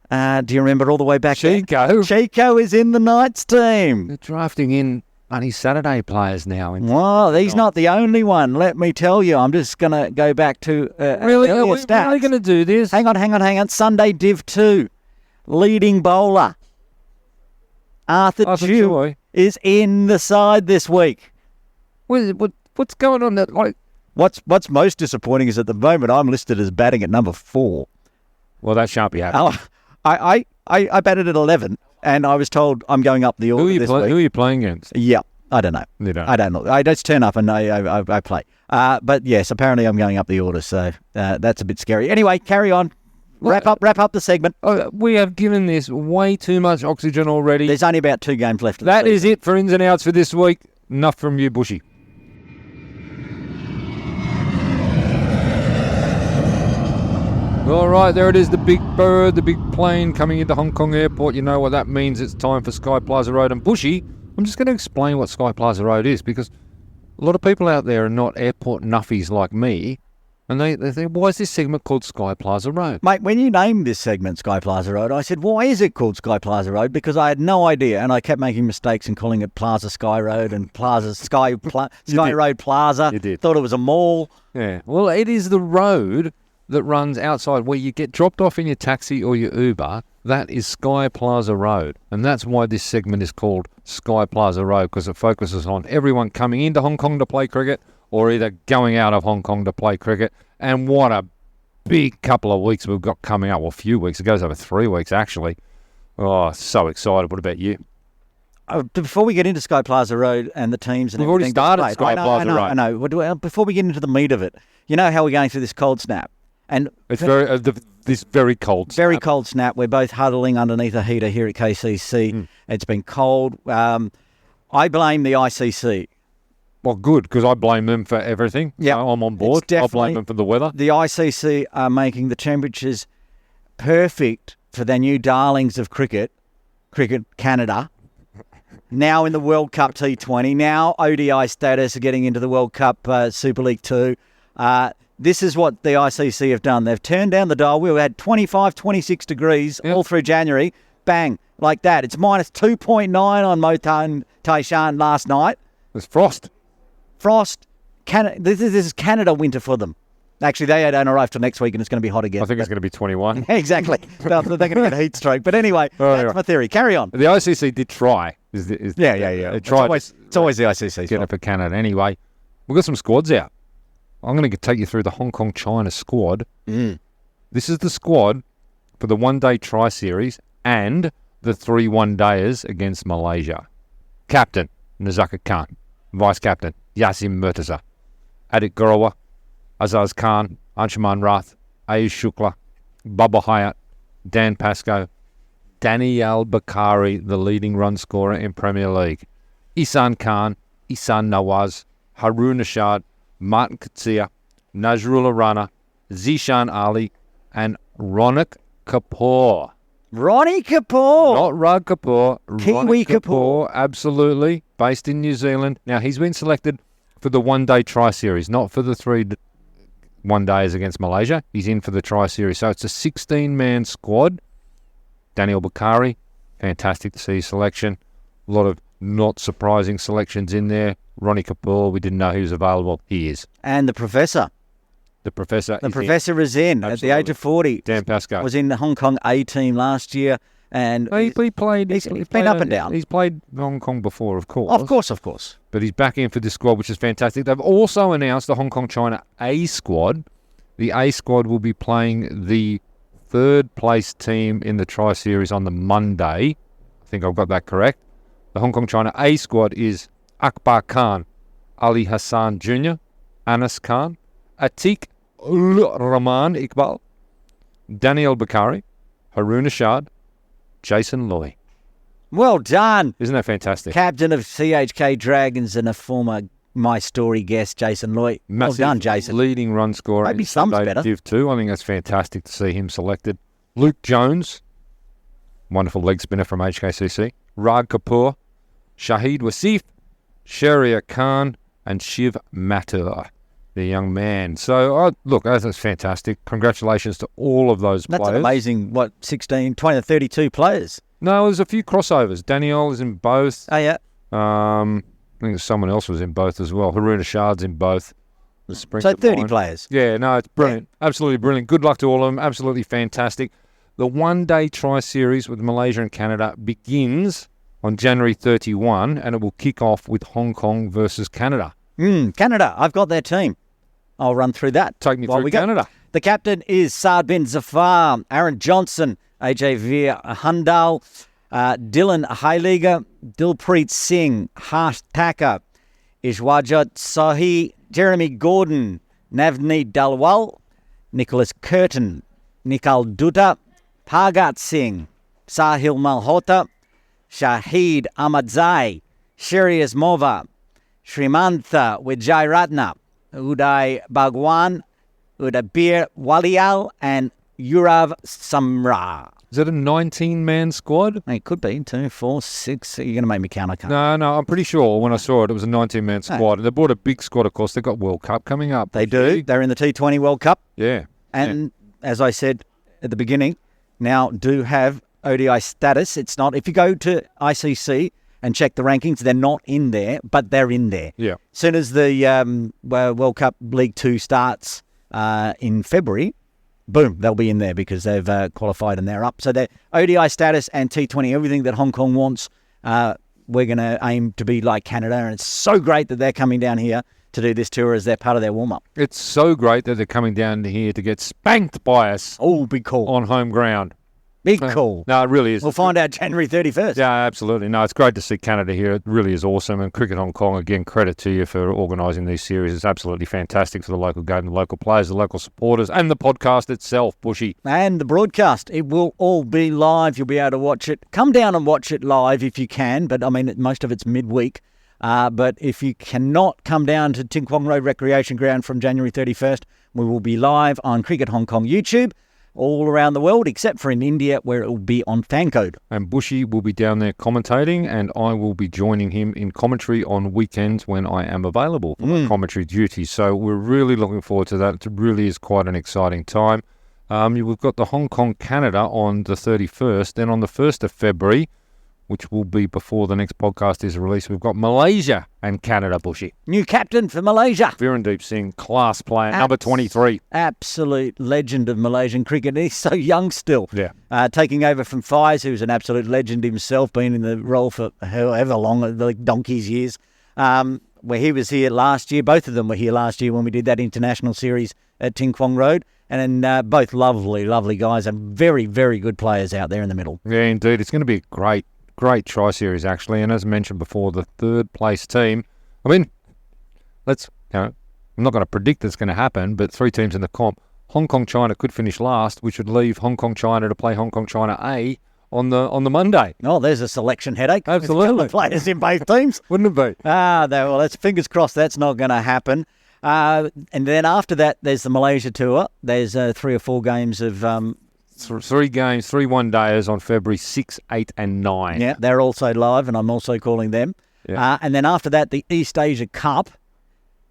Do you remember all the way back Chico. then? Chico is in the Knights team. They're drafting in only Saturday players now. Well, he's not the only one. Let me tell you. I'm just going to go back to really? Are we going to do this? Hang on. Sunday Div 2. Leading bowler. Arthur Chew is in the side this week. What's going on? What's most disappointing is at the moment I'm listed as batting at number 4. Well, that shan't be happening. I batted at 11, and I was told I'm going up the order this week. Who are you playing against? Yeah, I don't know. You don't. I don't know. I just turn up and I play. But yes, apparently I'm going up the order, so that's a bit scary. Anyway, carry on. Wrap up the segment. We have given this way too much oxygen already. There's only about 2 games left. That is it for ins and outs for this week. Enough from you, Buschy. All right, there it is, the big bird, the big plane coming into Hong Kong Airport. You know what that means. It's time for Sky Plaza Road. And Buschy, I'm just going to explain what Sky Plaza Road is, because a lot of people out there are not airport nuffies like me. And they think, why is this segment called Sky Plaza Road? Mate, when you named this segment Sky Plaza Road, I said, why is it called Sky Plaza Road? Because I had no idea, and I kept making mistakes and calling it Plaza Sky Road and Plaza Sky Road Plaza. You did. Thought it was a mall. Yeah, well, it is the road that runs outside where you get dropped off in your taxi or your Uber. That is Sky Plaza Road. And that's why this segment is called Sky Plaza Road, because it focuses on everyone coming into Hong Kong to play cricket or either going out of Hong Kong to play cricket. And what a big couple of weeks we've got coming up. Well, a few weeks. It goes over 3 weeks, actually. Oh, so excited. What about you? Before we get into Sky Plaza Road and the teams and We've already started Sky Plaza Road. I know. Well, before we get into the meat of it, you know how we're going through this cold snap? And it's this very cold snap. Very cold snap. We're both huddling underneath a heater here at KCC. It's been cold. I blame the ICC. Well, good, because I blame them for everything. Yeah, I'm on board. I blame them for the weather. The ICC are making the temperatures perfect for their new darlings of cricket, Cricket Canada. Now in the World Cup T20. Now ODI status of getting into the World Cup Super League 2. This is what the ICC have done. They've turned down the dial. We had 25, 26 degrees all through January. Bang, like that. It's minus 2.9 on Motan Taishan last night. There's frost. This is Canada winter for them. Actually, they don't arrive till next week, and it's going to be hot again. I think it's going to be 21. Exactly. They're going to get a heat stroke. But anyway, that's my theory. Carry on. The ICC did try. Yeah. It tried. It's always the ICC's Get fault. it for Canada. Anyway, we've got some squads out. I'm going to take you through the Hong Kong-China squad. This is the squad for the one-day tri-series and the 3 one-dayers against Malaysia. Captain, Nazaka Khan. Vice-captain, Yasim Murtaza. Adik Gurawa, Azaz Khan, Anshuman Rath, Ayush Shukla, Bubba Hyatt, Dan Pascoe, Daniel Bakari, the leading run scorer in Premier League, Isan Khan, Isan Nawaz, Harun Ashad, Martin Katsia, Nazrullah Rana, Zishan Ali, and Ronak Kapoor. Ronnie Kapoor. Not Rag Kapoor. Kiwi Ronak Kapoor, absolutely, based in New Zealand. Now, he's been selected for the one-day tri-series, not for the 3 one-days against Malaysia. He's in for the tri-series. So it's a 16-man squad. Daniel Bakari, fantastic to see his selection. A lot of not surprising selections in there. Ronnie Kapoor, we didn't know he was available. He is. And the professor. The professor is in at the age of 40. Dan Pascoe. Was in the Hong Kong A team last year. And He played. He's been up and down. He's played Hong Kong before, of course. Of course. But he's back in for this squad, which is fantastic. They've also announced the Hong Kong-China A squad. The A squad will be playing the third-place team in the tri-series on the Monday. I think I've got that correct. The Hong Kong-China A squad is Akbar Khan, Ali Hassan Jr., Anas Khan, Atik Rahman Iqbal, Daniel Bakari, Harun Ashad, Jason Loy. Well done. Isn't that fantastic? Captain of CHK Dragons and a former My Story guest, Jason Loy. Massive Well done, Jason. leading run scorer. Maybe in some's Sunday better. Div 2. I think that's fantastic to see him selected. Luke Jones, wonderful leg spinner from HKCC. Rag Kapoor, Shahid Wasif, Sharia Khan, and Shiv Mathur, the young man. So, look, that's fantastic. Congratulations to all of those That's players. an amazing, 16, 20 to 32 players. No, there's a few crossovers. Daniel is in both. Oh, yeah. I think someone else was in both as well. Harun Ashad's in both. The spring So 30 combined. players. Yeah, no, it's brilliant. Absolutely brilliant. Good luck to all of them. Absolutely fantastic. The one-day tri-series with Malaysia and Canada begins on January 31, and it will kick off with Hong Kong versus Canada. Canada, I've got their team. I'll run through that. Take me while through we go. Canada. The captain is Saad bin Zafar, Aaron Johnson, AJ Veer Hundal, Dylan Heiliger, Dilpreet Singh, Harsh Thacker, Ishwajot Sahi, Jeremy Gordon, Navneet Dalwal, Nicholas Curtin, Nikal Dutta, Pargat Singh, Sahil Malhotra, Shahid Ahmadzai, Sharius Mova, Srimantha Vijay Ratna, Uday Bhagwan, Udabir Walial, and Urav Samra. Is it a 19-man squad? It could be 2, 4, 6. You're going to make me count. I can't. No, I'm pretty sure when I saw it, it was a 19-man squad. And they brought a big squad, of course. They've got World Cup coming up. They do. They're in the T20 World Cup. Yeah. And as I said at the beginning, now do have ODI status. It's not, if you go to ICC and check the rankings, they're not in there, but they're in there. Yeah. As soon as the World Cup League 2 starts in February, boom, they'll be in there because they've qualified and they're up. So they're ODI status and T20, everything that Hong Kong wants, we're going to aim to be like Canada. And it's so great that they're coming down here to do this tour as they're part of their warm-up. It's so great that they're coming down here to get spanked by us Oh, big call. on home ground. Big call. No, it really is. We'll find out January 31st. Yeah, absolutely. No, it's great to see Canada here. It really is awesome. And Cricket Hong Kong, again, credit to you for organising these series. It's absolutely fantastic for the local game, the local players, the local supporters, and the podcast itself, Buschy. And the broadcast, it will all be live. You'll be able to watch it. Come down and watch it live if you can, but I mean, most of it's midweek. But if you cannot come down to Ting Kwong Road Recreation Ground from January 31st, we will be live on Cricket Hong Kong YouTube. all around the world, except for in India, where it will be on fan code. And Buschy will be down there commentating, and I will be joining him in commentary on weekends when I am available for my commentary duties. So we're really looking forward to that. It really is quite an exciting time. We've got the Hong Kong Canada on the 31st. Then on the 1st of February, which will be before the next podcast is released, we've got Malaysia and Canada, Buschy. New captain for Malaysia. Virendeep Singh, class player, number 23. Absolute legend of Malaysian cricket. He's so young still. Yeah. Taking over from Fies, who's an absolute legend himself, been in the role for however long, like donkey's years. Where he was here last year. Both of them were here last year when we did that international series at Ting Kwong Road. And both lovely, lovely guys and very, very good players out there in the middle. Yeah, indeed. It's going to be a great tri-series, actually. And as mentioned before, the third place team, I mean, I'm not going to predict that's going to happen, but 3 teams in the comp. Hong Kong China could finish last, which would leave Hong Kong China to play Hong Kong China A on the Monday. Oh, there's a selection headache. Absolutely. Players in both teams. Wouldn't it be? Well, let's fingers crossed that's not going to happen. And then after that, there's the Malaysia tour. There's 3 or 4 games of 3 games, 3 one-dayers on February 6, 8 and 9. Yeah, they're also live, and I'm also calling them. Yeah. And then after that, the East Asia Cup.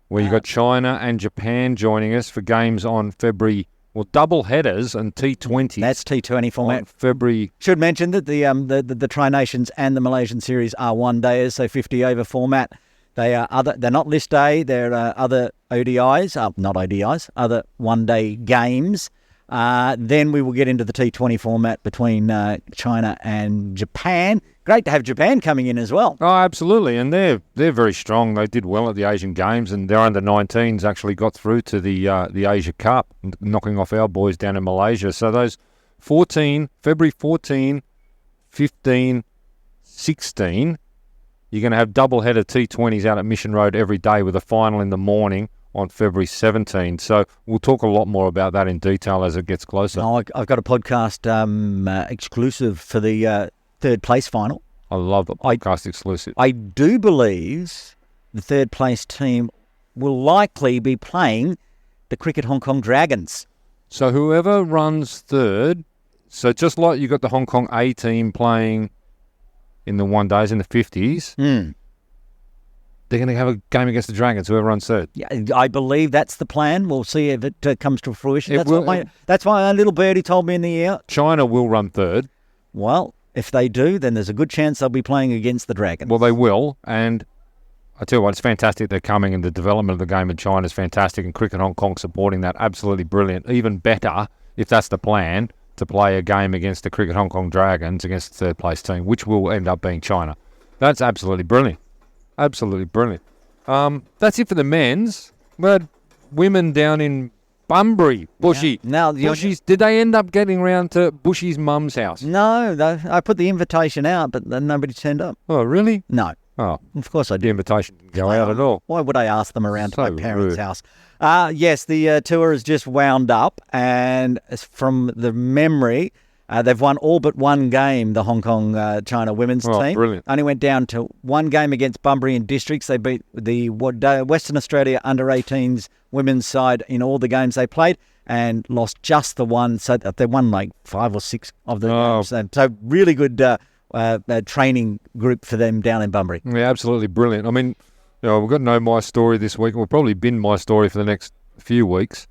Where you've got China and Japan joining us for games on February, double headers and T20. That's T20 format. On February. Should mention that the Tri-Nations and the Malaysian series are one-dayers, so 50-over format. They are they're not list A, they're other ODIs, not ODIs, other one-day games. Then we will get into the T20 format between China and Japan. Great to have Japan coming in as well. Oh, absolutely, and they're very strong. They did well at the Asian Games, and their under-19s actually got through to the Asia Cup, knocking off our boys down in Malaysia. So those February 14, 15, 16, you're going to have double-header T20s out at Mission Road every day with a final in the morning on February 17. So we'll talk a lot more about that in detail as it gets closer. Oh, I've got a podcast exclusive for the third place final. I love the podcast exclusive. I do believe the third place team will likely be playing the Cricket Hong Kong Dragons. So whoever runs third, so just like you got the Hong Kong A team playing in the one days in the 50s, they're going to have a game against the Dragons, whoever runs third. Yeah, I believe that's the plan. We'll see if it comes to fruition. That's why a little birdie told me in the ear. China will run third. Well, if they do, then there's a good chance they'll be playing against the Dragons. Well, they will, and I tell you what, it's fantastic they're coming, and the development of the game in China is fantastic, and Cricket Hong Kong supporting that, absolutely brilliant. Even better, if that's the plan, to play a game against the Cricket Hong Kong Dragons against the third place team, which will end up being China. That's absolutely brilliant. Absolutely brilliant. That's it for the men's. But women down in Bunbury, Buschy. Yeah. Now, did they end up getting round to Buschy's mum's house? No, I put the invitation out, but nobody turned up. Oh, really? No. Oh, of course I the did. invitation didn't go out at all. Why would I ask them around to So my parents' rude. house? Yes, the tour has just wound up, and from the memory, they've won all but one game, the Hong Kong China women's team. Brilliant. Only went down to one game against Bunbury and Districts. They beat the Western Australia under-18s women's side in all the games they played and lost just the one. So they won like 5 or 6 of the games. So really good training group for them down in Bunbury. Yeah, absolutely brilliant. I mean, we've got no My Story this week. We'll probably bin My Story for the next few weeks,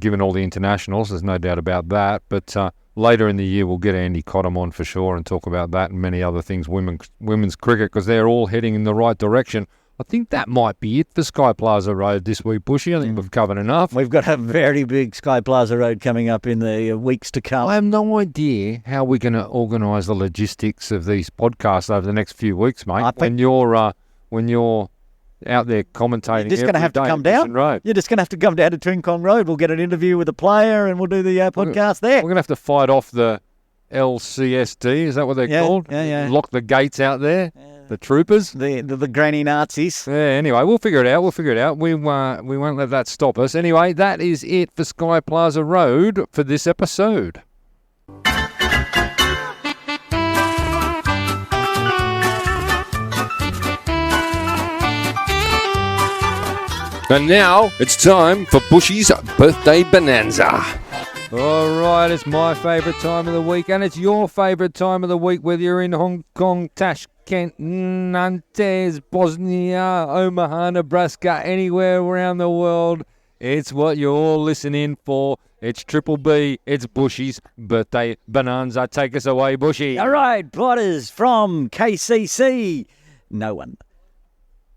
given all the internationals. There's no doubt about that. But later in the year, we'll get Andy Cottam on for sure and talk about that and many other things, women's cricket, because they're all heading in the right direction. I think that might be it for Sky Plaza Road this week, Buschy. I think we've covered enough. We've got a very big Sky Plaza Road coming up in the weeks to come. I have no idea how we're going to organise the logistics of these podcasts over the next few weeks, mate. When you're out there commentating, you're just going to have to come down. You're just going to have to come down to Ting Kwong Road. We'll get an interview with a player, and we'll do the podcast there. We're going to have to fight off the LCSD. Is that what they're called? Yeah. Lock the gates out there. The troopers. The granny Nazis. Yeah, anyway, we'll figure it out. We won't let that stop us. Anyway, that is it for Sky Plaza Road for this episode. And now it's time for Buschy's birthday bonanza. All right, it's my favourite time of the week, and it's your favourite time of the week, whether you're in Hong Kong, Tashkent, Nantes, Bosnia, Omaha, Nebraska, anywhere around the world. It's what you're all listening for. It's Triple B. It's Buschy's birthday bonanza. Take us away, Buschy. All right, Potters from KCC. No one.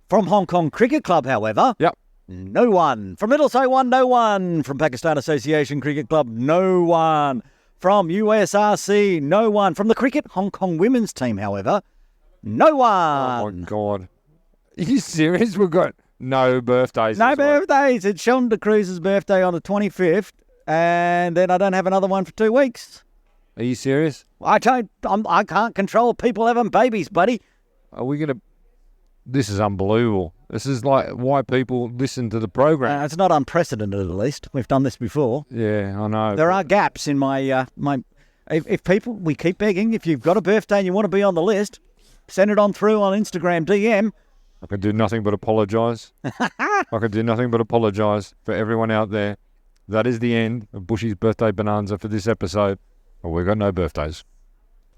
From Hong Kong Cricket Club, however. Yep. No one. From Middle Taiwan, no one. From Pakistan Association Cricket Club, no one. From USRC, no one. From the Cricket Hong Kong women's team, however, no one. Oh, my God. Are you serious? We've got no birthdays. No birthdays. It's Shonda Cruz's birthday on the 25th, and then I don't have another one for 2 weeks. Are you serious? I can't control people having babies, buddy. Are we going to... This is unbelievable. This is like why people listen to the program. It's not unprecedented, at least. We've done this before. Yeah, I know. There are gaps in my... If people... We keep begging, if you've got a birthday and you want to be on the list, send it on through on Instagram DM. I can do nothing but apologise. I can do nothing but apologise for everyone out there. That is the end of Buschy's birthday bonanza for this episode. Well, we've got no birthdays.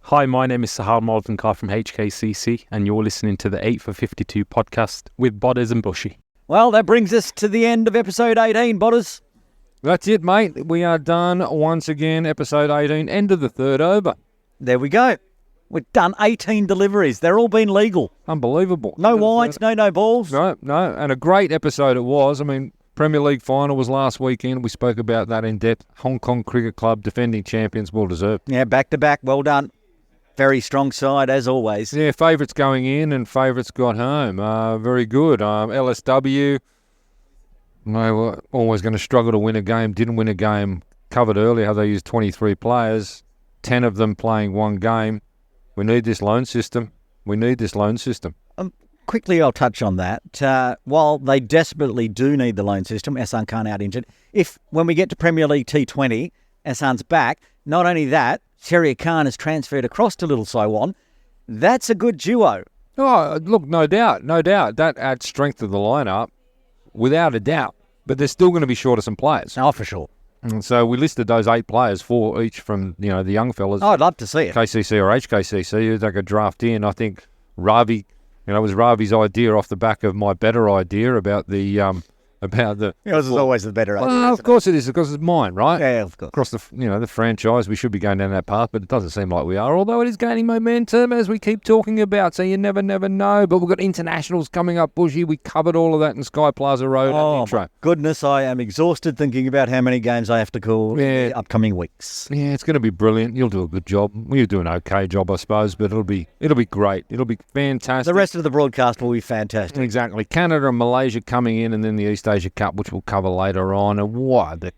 Hi, my name is Sahal Malvinkar from HKCC, and you're listening to the 8 for 52 podcast with Bodders and Buschy. Well, that brings us to the end of episode 18, Bodders. That's it, mate. We are done once again. Episode 18, end of the third over. There we go. We've done 18 deliveries. They're all been legal. Unbelievable. No whites, no balls. No. And a great episode it was. I mean, Premier League final was last weekend. We spoke about that in depth. Hong Kong Cricket Club, defending champions, well deserved. Yeah, back to back. Well done. Very strong side, as always. Yeah, favourites going in and favourites got home. Very good. LSW, they were always going to struggle to win a game. Didn't win a game. Covered earlier how they used 23 players, 10 of them playing one game. We need this loan system. Quickly, I'll touch on that. While they desperately do need the loan system, Ehsan Khan out injured, if when we get to Premier League T20, Ehsan's back, not only that, Sherry Khan has transferred across to Little Taiwan. That's a good duo. Oh, look, no doubt. That adds strength to the lineup, without a doubt. But they're still going to be short of some players. Oh, for sure. And so we listed those 8 players, 4 each from the young fellas. Oh, I'd love to see it. KCC or HKCC, who they could draft in. I think Ravi, it was Ravi's idea off the back of my better idea about the Yours is always the better idea. Well, of course it is, because it's mine, right? Yeah, of course. Across the franchise, we should be going down that path, but it doesn't seem like we are, although it is gaining momentum as we keep talking about, so you never know. But we've got internationals coming up, Buschy. We covered all of that in Sky Plaza Road. Oh, my goodness, I am exhausted thinking about how many games I have to call in the upcoming weeks. Yeah, it's going to be brilliant. You'll do a good job. You'll do an okay job, I suppose, but it'll be great. It'll be fantastic. The rest of the broadcast will be fantastic. Exactly. Canada and Malaysia coming in, and then the East Asia Cup, which we'll cover later on. And what the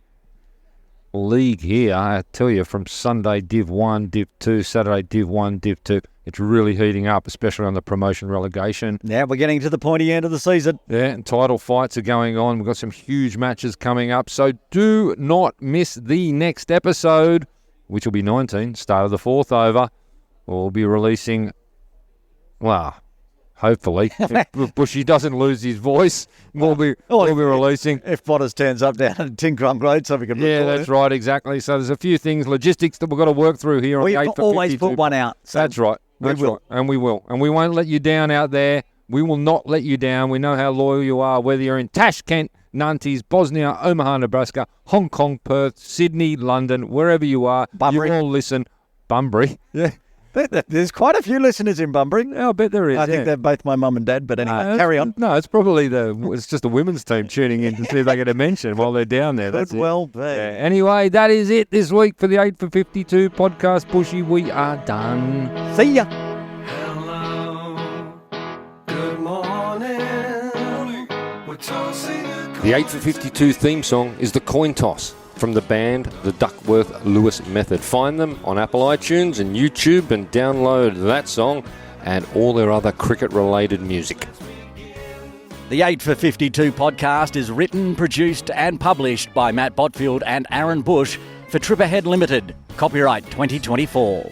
league here, I tell you, from Sunday Div 1, Div 2, Saturday Div 1, Div 2, it's really heating up, especially on the promotion relegation. Yeah, we're getting to the pointy end of the season. Yeah, and title fights are going on. We've got some huge matches coming up, so do not miss the next episode, which will be 19, start of the 4th over. We'll be releasing, hopefully, if Buschy doesn't lose his voice, we'll be releasing. If Potters turns up down at Tincrump Road, so we can. Yeah, that's right, exactly. So there's a few things, logistics that we've got to work through here on the 8 for 52. We always put one out. So that's right. That's right. And we will. And we won't let you down out there. We will not let you down. We know how loyal you are, whether you're in Tashkent, Nantes, Bosnia, Omaha, Nebraska, Hong Kong, Perth, Sydney, London, wherever you are. Bunbury. You all listen. Bunbury. Yeah. There's quite a few listeners in Bunbury. Yeah, I bet there is. I think they're both my mum and dad, but anyway, carry on. No, it's probably it's just the women's team tuning in to see if they get a mention while they're down there. That's Could well be. Yeah. Anyway, that is it this week for the 8 for 52 podcast. Buschy, we are done. See ya. Hello, good morning. We're tossing a The 8 for 52 theme song is The Coin Toss from the band The Duckworth-Lewis Method. Find them on Apple iTunes and YouTube and download that song and all their other cricket-related music. The 8 for 52 podcast is written, produced and published by Matt Botfield and Aaron Bush for Trip Ahead Limited. Copyright 2024.